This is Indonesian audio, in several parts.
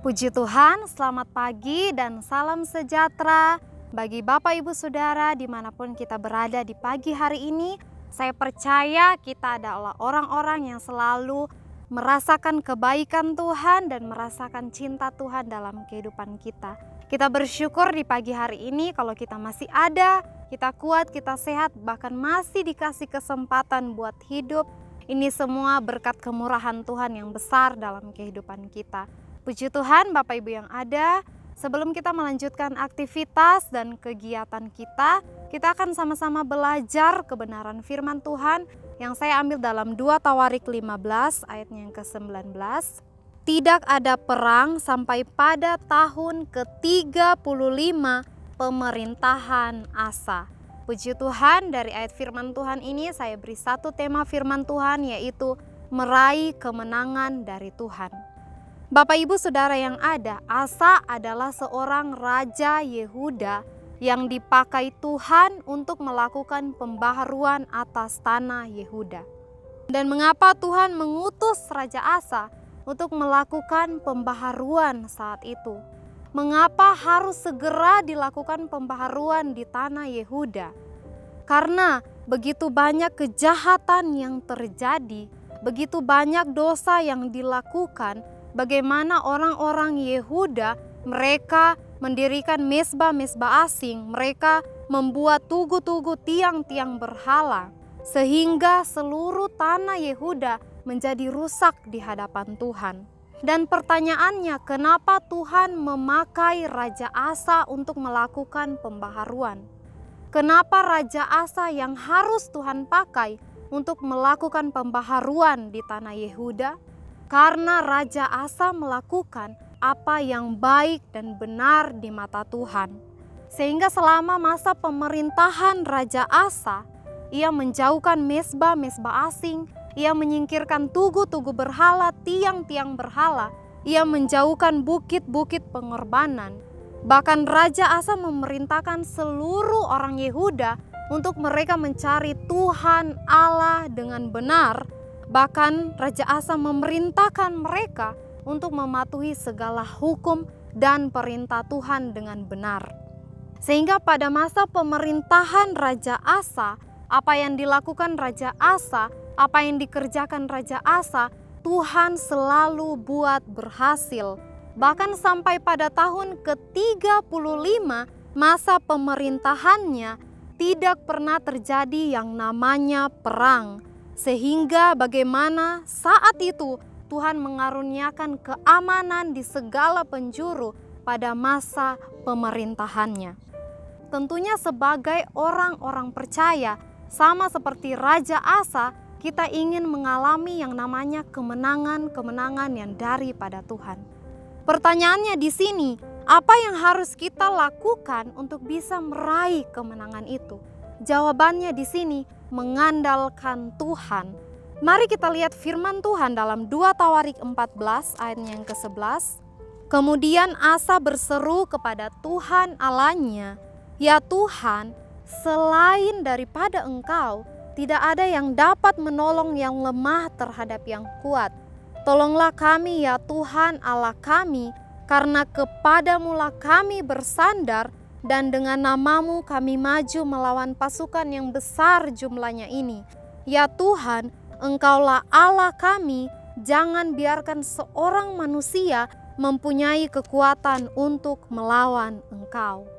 Puji Tuhan, selamat pagi dan salam sejahtera bagi Bapak Ibu Saudara dimanapun kita berada di pagi hari ini. Saya percaya kita adalah orang-orang yang selalu merasakan kebaikan Tuhan dan merasakan cinta Tuhan dalam kehidupan kita. Kita bersyukur di pagi hari ini kalau kita masih ada, kita kuat, kita sehat, bahkan masih dikasih kesempatan buat hidup. Ini semua berkat kemurahan Tuhan yang besar dalam kehidupan kita. Puji Tuhan Bapak Ibu yang ada, sebelum kita melanjutkan aktivitas dan kegiatan kita akan sama-sama belajar kebenaran firman Tuhan yang saya ambil dalam 2 Tawarik 15 ayatnya yang ke-19. Tidak ada perang sampai pada tahun ke-35 pemerintahan Asa. Puji Tuhan, dari ayat firman Tuhan ini saya beri satu tema firman Tuhan, yaitu meraih kemenangan dari Tuhan. Bapak Ibu Saudara yang ada, Asa adalah seorang raja Yehuda yang dipakai Tuhan untuk melakukan pembaharuan atas tanah Yehuda. Dan mengapa Tuhan mengutus Raja Asa untuk melakukan pembaharuan saat itu? Mengapa harus segera dilakukan pembaharuan di tanah Yehuda? Karena begitu banyak kejahatan yang terjadi, begitu banyak dosa yang dilakukan. Bagaimana orang-orang Yehuda, mereka mendirikan mezbah-mezbah asing, mereka membuat tugu-tugu tiang-tiang berhala, sehingga seluruh tanah Yehuda menjadi rusak di hadapan Tuhan. Dan pertanyaannya, kenapa Tuhan memakai Raja Asa untuk melakukan pembaharuan? Kenapa Raja Asa yang harus Tuhan pakai untuk melakukan pembaharuan di tanah Yehuda? Karena Raja Asa melakukan apa yang baik dan benar di mata Tuhan. Sehingga selama masa pemerintahan Raja Asa, ia menjauhkan mezbah-mezbah asing, ia menyingkirkan tugu-tugu berhala, tiang-tiang berhala, ia menjauhkan bukit-bukit pengorbanan. Bahkan Raja Asa memerintahkan seluruh orang Yehuda untuk mereka mencari Tuhan Allah dengan benar. Bahkan Raja Asa memerintahkan mereka untuk mematuhi segala hukum dan perintah Tuhan dengan benar. Sehingga pada masa pemerintahan Raja Asa, apa yang dilakukan Raja Asa, apa yang dikerjakan Raja Asa, Tuhan selalu buat berhasil. Bahkan sampai pada tahun ke-35 masa pemerintahannya tidak pernah terjadi yang namanya perang. Sehingga bagaimana saat itu Tuhan mengaruniakan keamanan di segala penjuru pada masa pemerintahannya. Tentunya sebagai orang-orang percaya, sama seperti Raja Asa, kita ingin mengalami yang namanya kemenangan-kemenangan yang daripada Tuhan. Pertanyaannya di sini, apa yang harus kita lakukan untuk bisa meraih kemenangan itu? Jawabannya di sini, mengandalkan Tuhan. Mari kita lihat firman Tuhan dalam 2 Tawarik 14 ayatnya yang ke-11. Kemudian Asa berseru kepada Tuhan Allahnya, "Ya Tuhan, selain daripada Engkau, tidak ada yang dapat menolong yang lemah terhadap yang kuat. Tolonglah kami ya Tuhan Allah kami, karena kepadamulah kami bersandar, dan dengan namamu kami maju melawan pasukan yang besar jumlahnya ini. Ya Tuhan, Engkaulah Allah kami, jangan biarkan seorang manusia mempunyai kekuatan untuk melawan Engkau."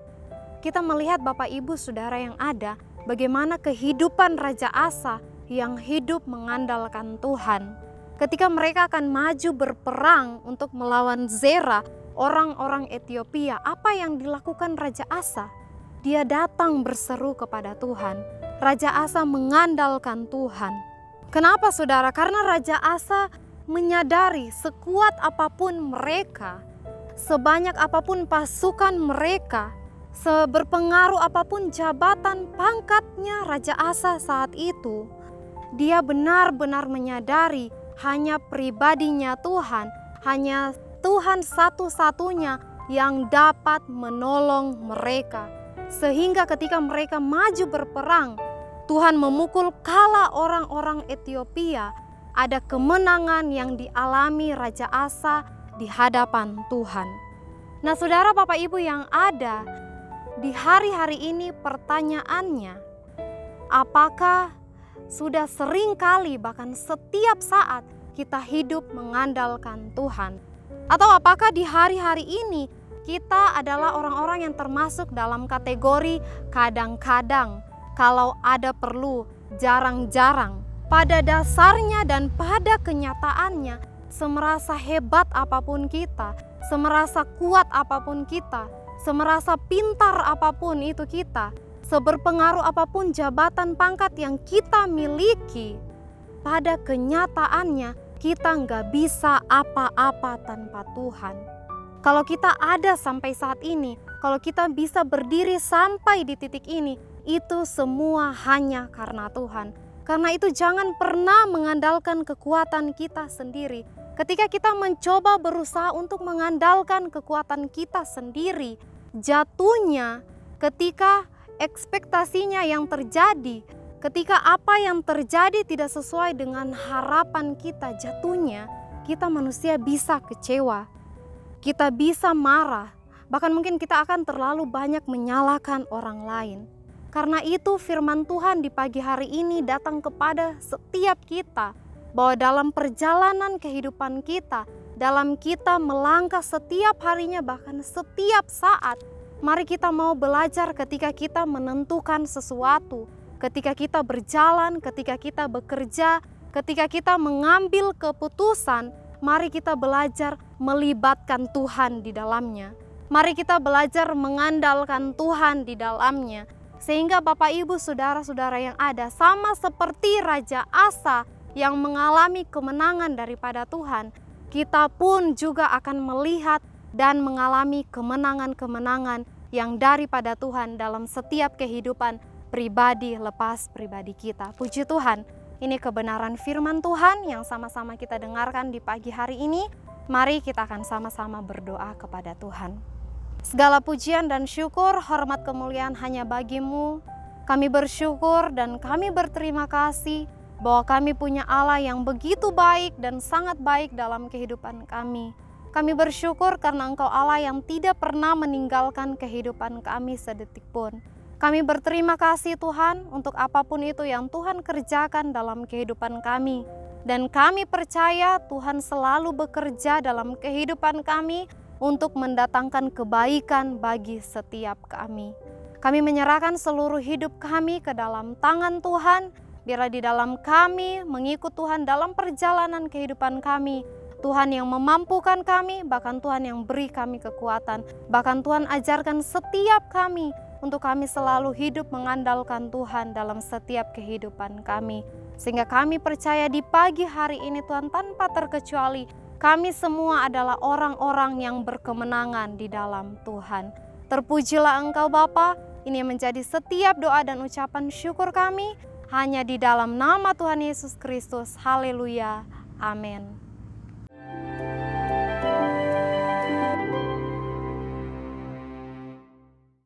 Kita melihat Bapak Ibu Saudara yang ada, bagaimana kehidupan Raja Asa yang hidup mengandalkan Tuhan. Ketika mereka akan maju berperang untuk melawan Zerah, orang-orang Ethiopia, apa yang dilakukan Raja Asa? Dia datang berseru kepada Tuhan. Raja Asa mengandalkan Tuhan. Kenapa saudara? Karena Raja Asa menyadari sekuat apapun mereka, sebanyak apapun pasukan mereka, seberpengaruh apapun jabatan pangkatnya Raja Asa saat itu, dia benar-benar menyadari hanya pribadinya Tuhan, hanya Tuhan satu-satunya yang dapat menolong mereka. Sehingga ketika mereka maju berperang, Tuhan memukul kala orang-orang Ethiopia. Ada kemenangan yang dialami Raja Asa di hadapan Tuhan. Nah, saudara Bapak Ibu yang ada di hari-hari ini, pertanyaannya, apakah sudah sering kali bahkan setiap saat kita hidup mengandalkan Tuhan? Atau apakah di hari-hari ini kita adalah orang-orang yang termasuk dalam kategori kadang-kadang, kalau ada perlu, jarang-jarang? Pada dasarnya dan pada kenyataannya, semerasa hebat apapun kita, semerasa kuat apapun kita, semerasa pintar apapun itu kita, seberpengaruh apapun jabatan pangkat yang kita miliki, pada kenyataannya kita nggak bisa apa-apa tanpa Tuhan. Kalau kita ada sampai saat ini, kalau kita bisa berdiri sampai di titik ini, itu semua hanya karena Tuhan. Karena itu jangan pernah mengandalkan kekuatan kita sendiri. Ketika kita mencoba berusaha untuk mengandalkan kekuatan kita sendiri, jatuhnya ketika ekspektasinya yang terjadi, ketika apa yang terjadi tidak sesuai dengan harapan kita, jatuhnya kita manusia bisa kecewa. Kita bisa marah, bahkan mungkin kita akan terlalu banyak menyalahkan orang lain. Karena itu firman Tuhan di pagi hari ini datang kepada setiap kita, bahwa dalam perjalanan kehidupan kita, dalam kita melangkah setiap harinya bahkan setiap saat, mari kita mau belajar ketika kita menentukan sesuatu, ketika kita berjalan, ketika kita bekerja, ketika kita mengambil keputusan, mari kita belajar melibatkan Tuhan di dalamnya. Mari kita belajar mengandalkan Tuhan di dalamnya. Sehingga Bapak Ibu saudara-saudara yang ada, sama seperti Raja Asa yang mengalami kemenangan daripada Tuhan, kita pun juga akan melihat dan mengalami kemenangan-kemenangan yang daripada Tuhan dalam setiap kehidupan pribadi lepas pribadi kita. Puji Tuhan. Ini kebenaran firman Tuhan yang sama-sama kita dengarkan di pagi hari ini. Mari kita akan sama-sama berdoa kepada Tuhan. Segala pujian dan syukur, hormat kemuliaan hanya bagi-Mu. Kami bersyukur dan kami berterima kasih bahwa kami punya Allah yang begitu baik dan sangat baik dalam kehidupan kami. Kami bersyukur karena Engkau Allah yang tidak pernah meninggalkan kehidupan kami sedetik pun. Kami berterima kasih Tuhan untuk apapun itu yang Tuhan kerjakan dalam kehidupan kami. Dan kami percaya Tuhan selalu bekerja dalam kehidupan kami untuk mendatangkan kebaikan bagi setiap kami. Kami menyerahkan seluruh hidup kami ke dalam tangan Tuhan. Biarlah di dalam kami mengikut Tuhan dalam perjalanan kehidupan kami. Tuhan yang memampukan kami, bahkan Tuhan yang beri kami kekuatan. Bahkan Tuhan ajarkan setiap kami untuk kami selalu hidup mengandalkan Tuhan dalam setiap kehidupan kami. Sehingga kami percaya di pagi hari ini Tuhan, tanpa terkecuali kami semua adalah orang-orang yang berkemenangan di dalam Tuhan. Terpujilah Engkau Bapa, ini menjadi setiap doa dan ucapan syukur kami hanya di dalam nama Tuhan Yesus Kristus. Haleluya, amin.